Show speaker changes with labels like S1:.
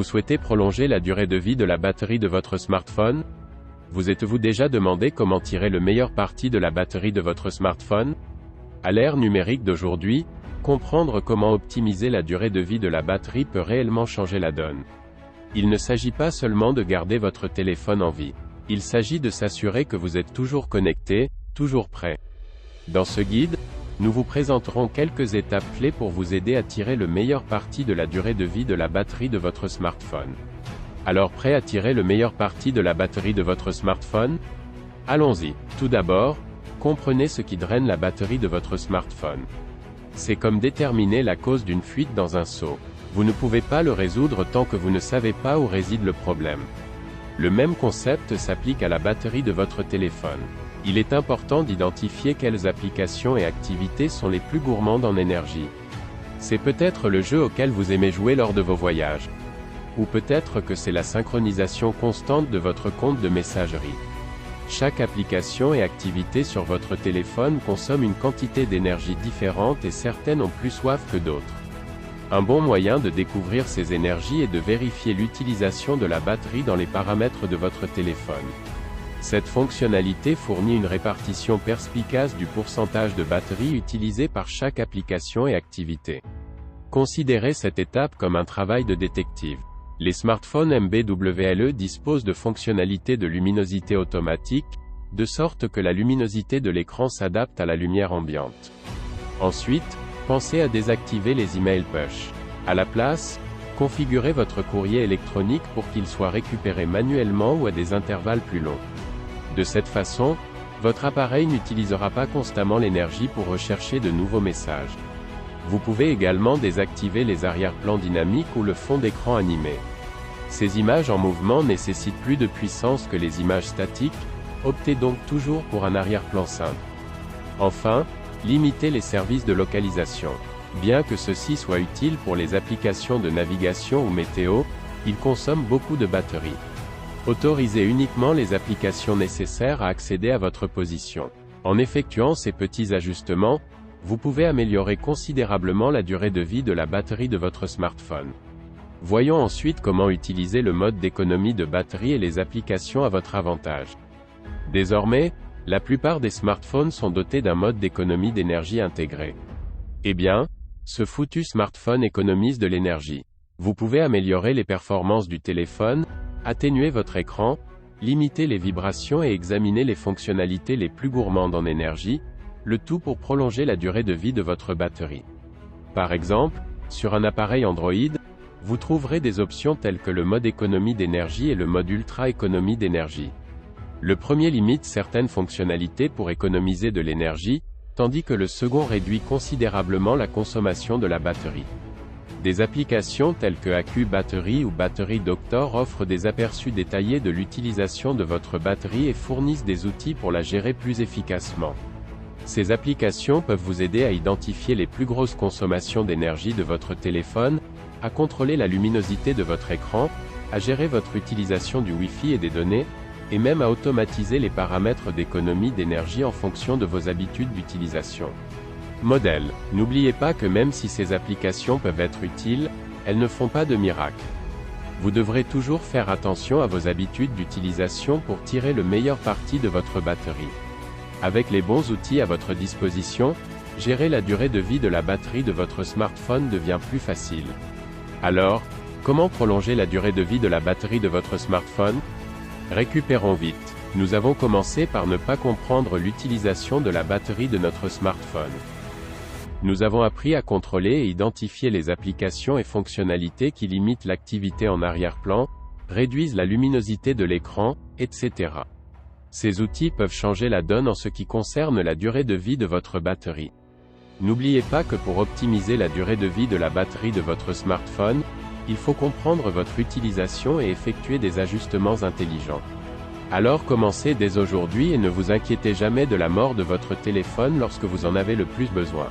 S1: souhaitez prolonger la durée de vie de la batterie de votre smartphone? Vous êtes-vous déjà demandé comment tirer le meilleur parti de la batterie de votre smartphone? À l'ère numérique d'aujourd'hui, comprendre comment optimiser la durée de vie de la batterie peut réellement changer la donne. Il ne s'agit pas seulement de garder votre téléphone en vie. Il s'agit de s'assurer que vous êtes toujours connecté, toujours prêt. Dans ce guide, nous vous présenterons quelques étapes clés pour vous aider à tirer le meilleur parti de la durée de vie de la batterie de votre smartphone. Alors prêt à tirer le meilleur parti de la batterie de votre smartphone? Allons-y. Tout d'abord, comprenez ce qui draine la batterie de votre smartphone. C'est comme déterminer la cause d'une fuite dans un seau. Vous ne pouvez pas le résoudre tant que vous ne savez pas où réside le problème. Le même concept s'applique à la batterie de votre téléphone. Il est important d'identifier quelles applications et activités sont les plus gourmandes en énergie. C'est peut-être le jeu auquel vous aimez jouer lors de vos voyages. Ou peut-être que c'est la synchronisation constante de votre compte de messagerie. Chaque application et activité sur votre téléphone consomme une quantité d'énergie différente et certaines ont plus soif que d'autres. Un bon moyen de découvrir ces énergies est de vérifier l'utilisation de la batterie dans les paramètres de votre téléphone. Cette fonctionnalité fournit une répartition perspicace du pourcentage de batterie utilisé par chaque application et activité. Considérez cette étape comme un travail de détective. Les smartphones MBWLE disposent de fonctionnalités de luminosité automatique, de sorte que la luminosité de l'écran s'adapte à la lumière ambiante. Ensuite, pensez à désactiver les emails push. À la place, configurez votre courrier électronique pour qu'il soit récupéré manuellement ou à des intervalles plus longs. De cette façon, votre appareil n'utilisera pas constamment l'énergie pour rechercher de nouveaux messages. Vous pouvez également désactiver les arrière-plans dynamiques ou le fond d'écran animé. Ces images en mouvement nécessitent plus de puissance que les images statiques, optez donc toujours pour un arrière-plan simple. Enfin, limitez les services de localisation. Bien que ceci soit utile pour les applications de navigation ou météo, ils consomment beaucoup de batterie. Autorisez uniquement les applications nécessaires à accéder à votre position. En effectuant ces petits ajustements, vous pouvez améliorer considérablement la durée de vie de la batterie de votre smartphone. Voyons ensuite comment utiliser le mode d'économie de batterie et les applications à votre avantage. Désormais, la plupart des smartphones sont dotés d'un mode d'économie d'énergie intégré. Eh bien, ce foutu smartphone économise de l'énergie. Vous pouvez améliorer les performances du téléphone, atténuer votre écran, limiter les vibrations et examiner les fonctionnalités les plus gourmandes en énergie, le tout pour prolonger la durée de vie de votre batterie. Par exemple, sur un appareil Android, vous trouverez des options telles que le mode économie d'énergie et le mode ultra économie d'énergie. Le premier limite certaines fonctionnalités pour économiser de l'énergie, tandis que le second réduit considérablement la consommation de la batterie. Des applications telles que Accu Battery ou Battery Doctor offrent des aperçus détaillés de l'utilisation de votre batterie et fournissent des outils pour la gérer plus efficacement. Ces applications peuvent vous aider à identifier les plus grosses consommations d'énergie de votre téléphone, à contrôler la luminosité de votre écran, à gérer votre utilisation du Wi-Fi et des données, et même à automatiser les paramètres d'économie d'énergie en fonction de vos habitudes d'utilisation. Modèle. N'oubliez pas que même si ces applications peuvent être utiles, elles ne font pas de miracle. Vous devrez toujours faire attention à vos habitudes d'utilisation pour tirer le meilleur parti de votre batterie. Avec les bons outils à votre disposition, gérer la durée de vie de la batterie de votre smartphone devient plus facile. Alors, comment prolonger la durée de vie de la batterie de votre smartphone? Récupérons vite. Nous avons commencé par ne pas comprendre l'utilisation de la batterie de notre smartphone. Nous avons appris à contrôler et identifier les applications et fonctionnalités qui limitent l'activité en arrière-plan, réduisent la luminosité de l'écran, etc. Ces outils peuvent changer la donne en ce qui concerne la durée de vie de votre batterie. N'oubliez pas que pour optimiser la durée de vie de la batterie de votre smartphone, il faut comprendre votre utilisation et effectuer des ajustements intelligents. Alors commencez dès aujourd'hui et ne vous inquiétez jamais de la mort de votre téléphone lorsque vous en avez le plus besoin.